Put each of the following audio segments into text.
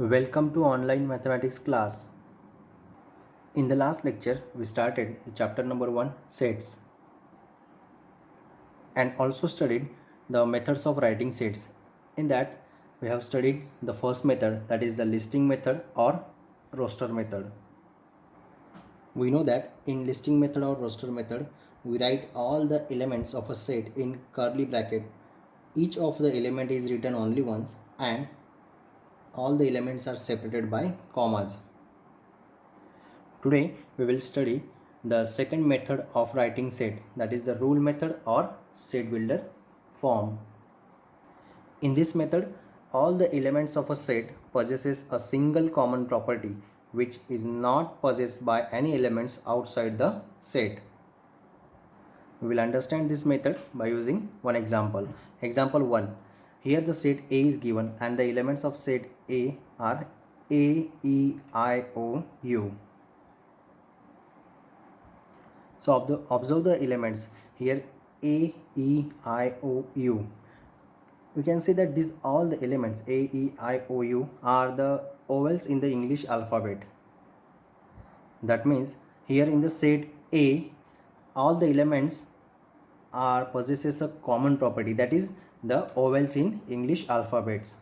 Welcome to online mathematics class. In the last lecture, we started the chapter number 1 sets and also studied the methods of writing sets. In that, we have studied the first method, that is the listing method or roster method. We know that in listing method or roster method, we write all the elements of a set in curly bracket. Each of the element is written only once and all the elements are separated by commas. Today we will study the second method of writing set, that is the rule method or set builder form. In this method, all the elements of a set possesses a single common property which is not possessed by any elements outside the set. We will understand this method by using one example. Example 1. Here the set A is given and the elements of set A are A, E, I, O, U. So observe the elements here A, E, I, O, U. We can see that these all the elements A, E, I, O, U are the vowels in the English alphabet. That means here in the set A, all the elements are possesses a common property, that is the vowels in English alphabets,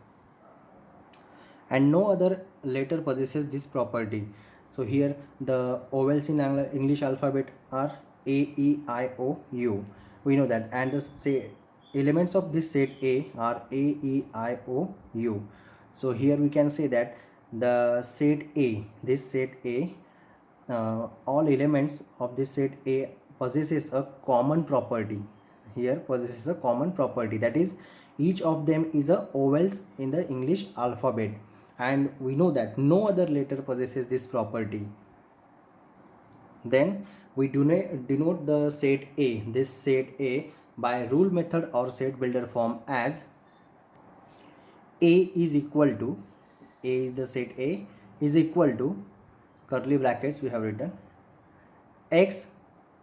and no other letter possesses this property. So here the vowels in English alphabet are A, E, I, O, U. We know that, and the say elements of this set A are A, E, I, O, U. So here we can say that the set A, this set A, all elements of this set A possesses a common property. Here possesses a common property, that is each of them is a vowels in the English alphabet, and we know that no other letter possesses this property. Then we denote the set A, this set A, by rule method or set builder form as A is equal to, A is the set A, is equal to, curly brackets we have written, X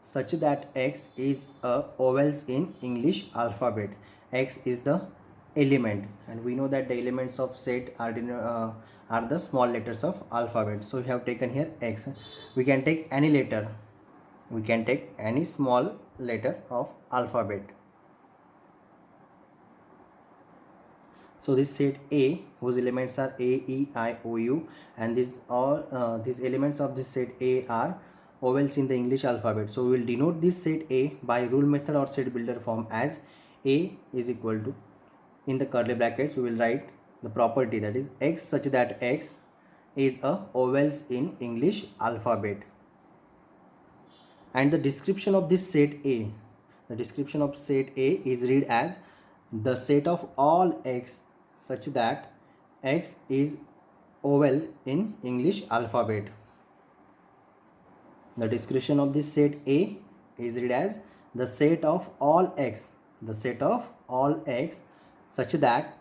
such that X is a vowels in English alphabet. X is the element, and we know that the elements of set are the small letters of alphabet. So we have taken here X. We can take any letter. We can take any small letter of alphabet. So this set A, whose elements are A, E, I, O, U, and these elements of this set A are vowels in the English alphabet. So we will denote this set A by rule method or set builder form as A is equal to, in the curly brackets we will write the property, that is X such that X is a vowels in English alphabet. And the description of this set A, the description of set A is read as the set of all X such that X is vowel in English alphabet. The description of this set A is read as the set of all X, the set of all X such that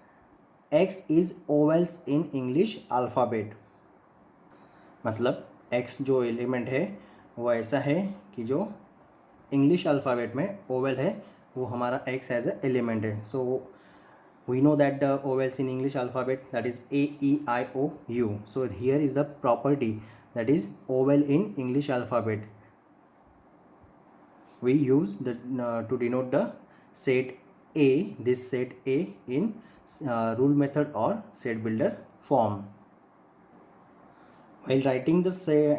X is vowels in English alphabet. मतलब X जो element है वो ऐसा है कि जो English alphabet में Oval है, वो हमारा X एज ए एलिमेंट है. सो we know that the vowels in English alphabet, that is A, E, I, O, U. So here is the property, that is vowel in English alphabet. We use the to denote the set A, this set A in rule method or set builder form. While writing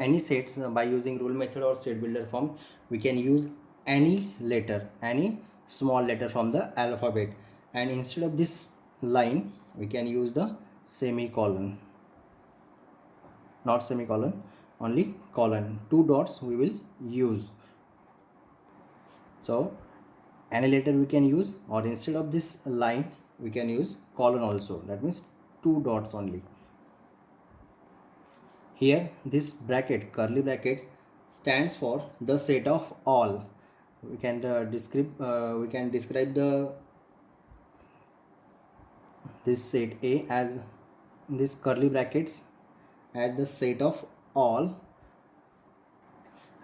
any sets by using rule method or set builder form, we can use any letter, any small letter from the alphabet, and instead of this line we can use the semicolon, not semicolon, only colon, two dots we will use. So any letter we can use, or instead of this line we can use colon also, that means two dots only. Here this bracket, curly brackets, stands for the set of all. We can describe this set A as this curly brackets as the set of all,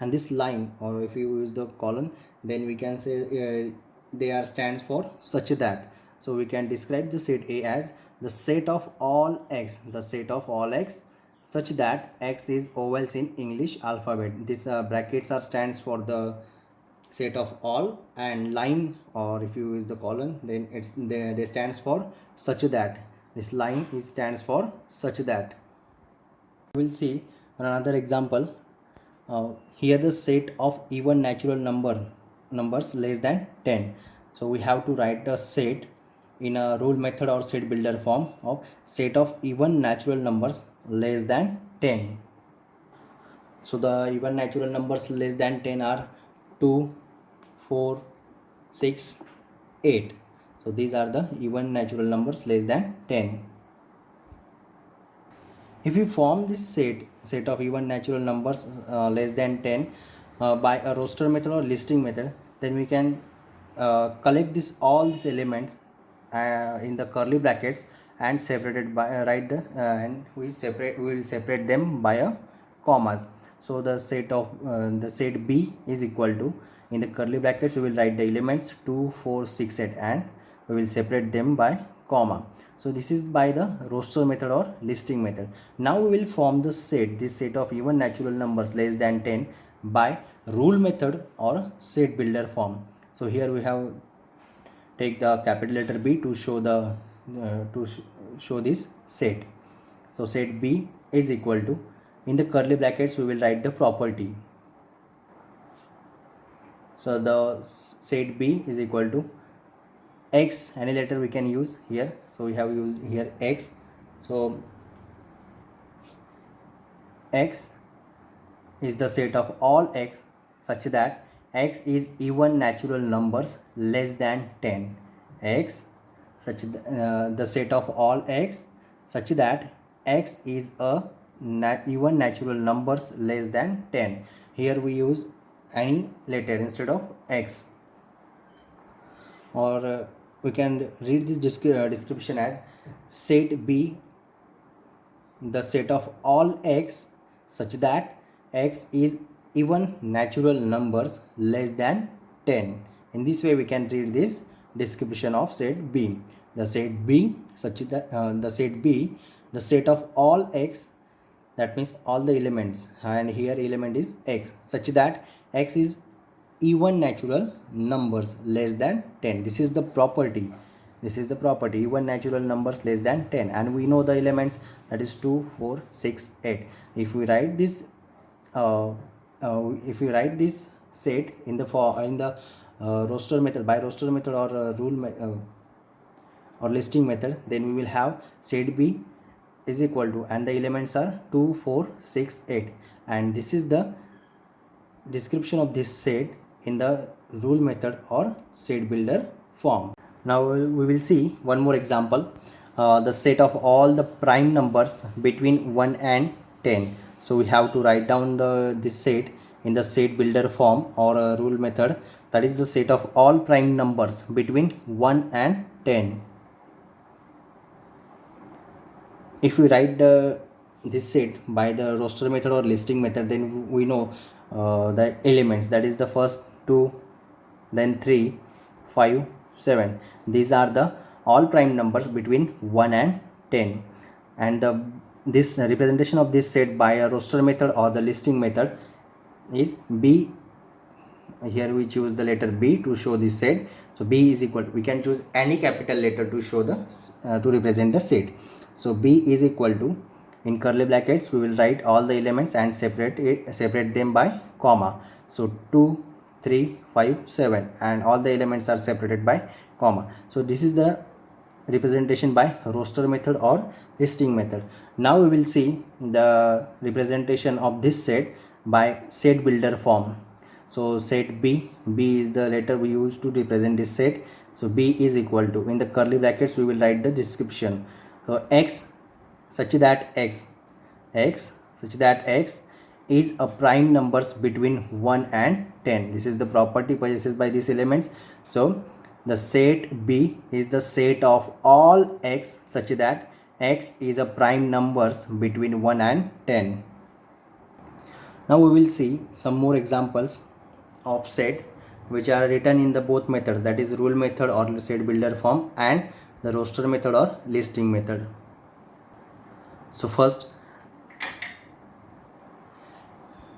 and this line, or if you use the colon, then we can say they are stands for such that. So we can describe the set A as the set of all x, the set of all x such that x is vowels in English alphabet. This brackets are stands for the set of all, and line, or if you use the colon, then it's they stands for such that. This line is stands for such that. We'll see another example. Here the set of even natural numbers less than 10. So we have to write the set in a rule method or set builder form of set of even natural numbers less than 10. So the even natural numbers less than 10 are 2, 4, 6, 8. So these are the even natural numbers less than 10. If we form this set of even natural numbers less than 10 by a roster method or listing method, then we can collect this all these elements in the curly brackets and separated by and we will separate them by a commas. So the set B is equal to, in the curly brackets we will write the elements 2, 4, 6, 8 and we will separate them by comma. So this is by the roster method or listing method. Now we will form this set of even natural numbers less than 10 by rule method or set builder form. So here we have take the capital letter B to show the show this set. So set B is equal to, in the curly brackets we will write the property. So the set B is equal to x, any letter we can use here. So we have used here x. So x is the set of all x such that x is even natural numbers less than 10. X the set of all x such that x is a even natural numbers less than 10. Here we use any letter instead of x. Or we can read this description as set B the set of all x such that x is even natural numbers less than 10. In this way we can read this description of set B. The set B such that the set of all x, that means all the elements, and here element is x, such that x is even natural numbers less than 10. This is the property. Even natural numbers less than 10, and we know the elements, that is 2, 4, 6, 8. If we write this set in the roster method, by roster method or or listing method, then we will have set B is equal to, and the elements are 2, 4, 6, 8, and this is the description of this set in the rule method or set builder form. Now we will see one more example, the set of all the prime numbers between 1 and 10. So we have to write down this set in the set builder form or rule method, that is the set of all prime numbers between 1 and 10. If we write this set by the roster method or listing method, then we know the elements, that is the first 2, then 3, 5, 7. These are the all prime numbers between 1 and 10, and this representation of this set by a roster method or the listing method is B. Here we choose the letter B to show this set. So B is equal to, we can choose any capital letter to show the to represent the set. So B is equal to, in curly brackets we will write all the elements and separate them by comma. So 2, 3, 5, 7, and all the elements are separated by comma. So this is the representation by roster method or listing method. Now we will see the representation of this set by set builder form. So set B is the letter we use to represent this set. So B is equal to, in the curly brackets we will write the description. So x such that x is a prime numbers between 1 and 10. This is the property possessed by these elements. So the set B is the set of all x such that x is a prime numbers between 1 and 10. Now we will see some more examples of set which are written in the both methods, that is rule method or set builder form and the roster method or listing method. So first,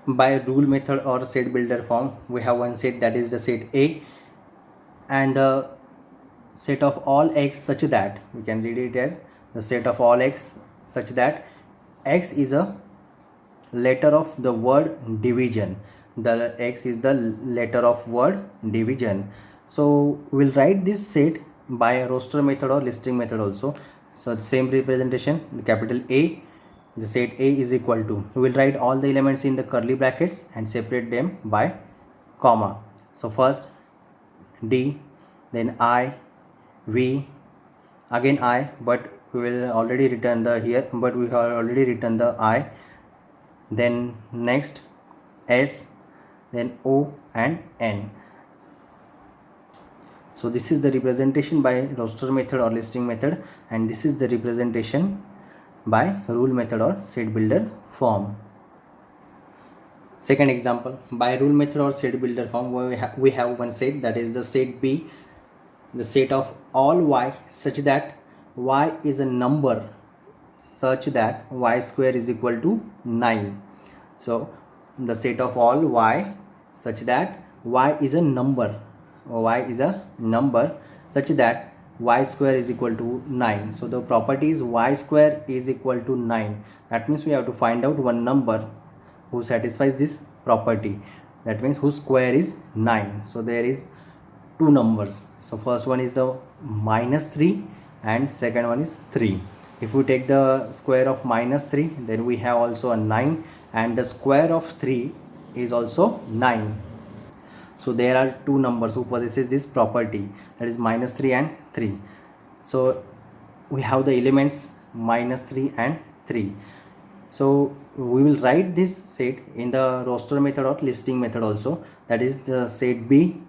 by rule method or set builder form, we have one set, that is the set A, and the set of all x such that, we can read it as the set of all x such that x is a letter of the word division. The x is the letter of word division. So we'll write this set by roster method or listing method also. So the same representation, the capital A, the set A is equal to, we will write all the elements in the curly brackets and separate them by comma. So first D, then I, V, again I, but we will already return the here, but we have already written the I, then next S, then O and N. So this is the representation by roster method or listing method, and this is the representation by rule method or set builder form. Second example, by rule method or set builder form, we have one set, that is the set B, the set of all y such that y is a number such that y square is equal to 9. So the set of all y such that y is a number such that y square is equal to 9. So the property is y square is equal to 9. That means we have to find out one number who satisfies this property, that means whose square is 9. So there is two numbers. So first one is the -3 and second one is 3. If we take the square of -3, then we have also a 9, and the square of 3 is also 9. So there are two numbers who possesses this property, that is -3 and 3. So we have the elements -3 and 3. So we will write this set in the roster method or listing method also, that is the set B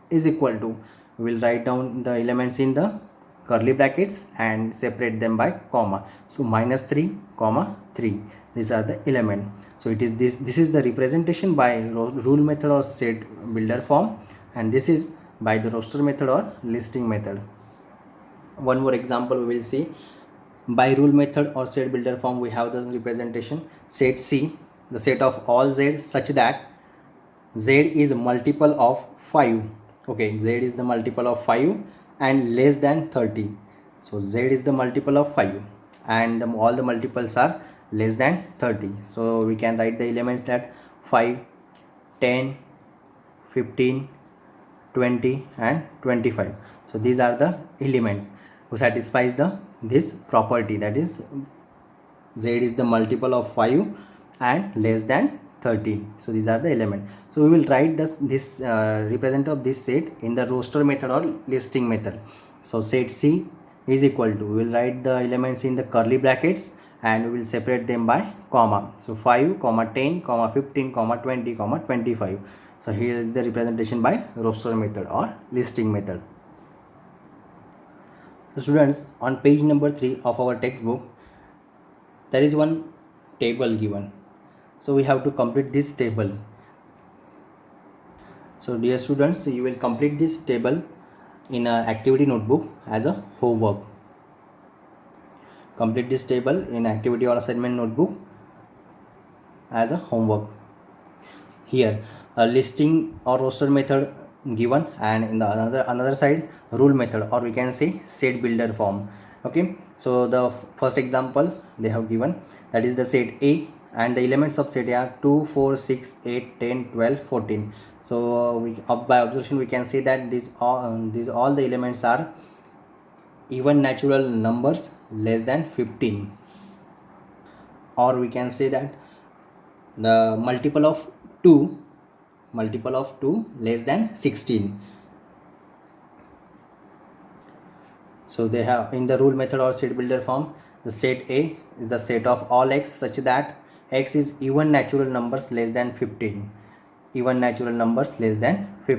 is equal to, we will write down the elements in the curly brackets and separate them by comma. So -3 comma 3, these are the element. So it is this is the representation by rule method or set builder form, and this is by the roster method or listing method. One more example we will see. By rule method or set builder form, we have the representation set C, the set of all z such that z is multiple of 5. Okay, z is the multiple of 5 and less than 30. So z is the multiple of 5 and all the multiples are less than 30. So we can write the elements that 5, 10, 15, 20 and 25. So these are the elements who satisfies this property, that is z is the multiple of 5 and less than 30. So these are the elements. So we will write this represent of this set in the roster method or listing method. So set C is equal to, we will write the elements in the curly brackets and we will separate them by comma. So 5, 10, 15, 20, 25. So here is the representation by roster method or listing method. So students, on page number 3 of our textbook, there is one table given. So we have to complete this table. So dear students, you will complete this table in an activity notebook as a homework. Complete this table in activity or assignment notebook as a homework. Here a listing or roster method given, and in the another side rule method, or we can say set builder form. Okay, so the first example they have given, that is the set A, and the elements of set A are 2, 4, 6, 8, 10, 12, 14. So by observation we can say that these all the elements are even natural numbers less than 15, or we can say that the multiple of 2 less than 16. So they have in the rule method or set builder form, the set A is the set of all x such that x is even natural numbers less than 15. Even natural numbers less than 15.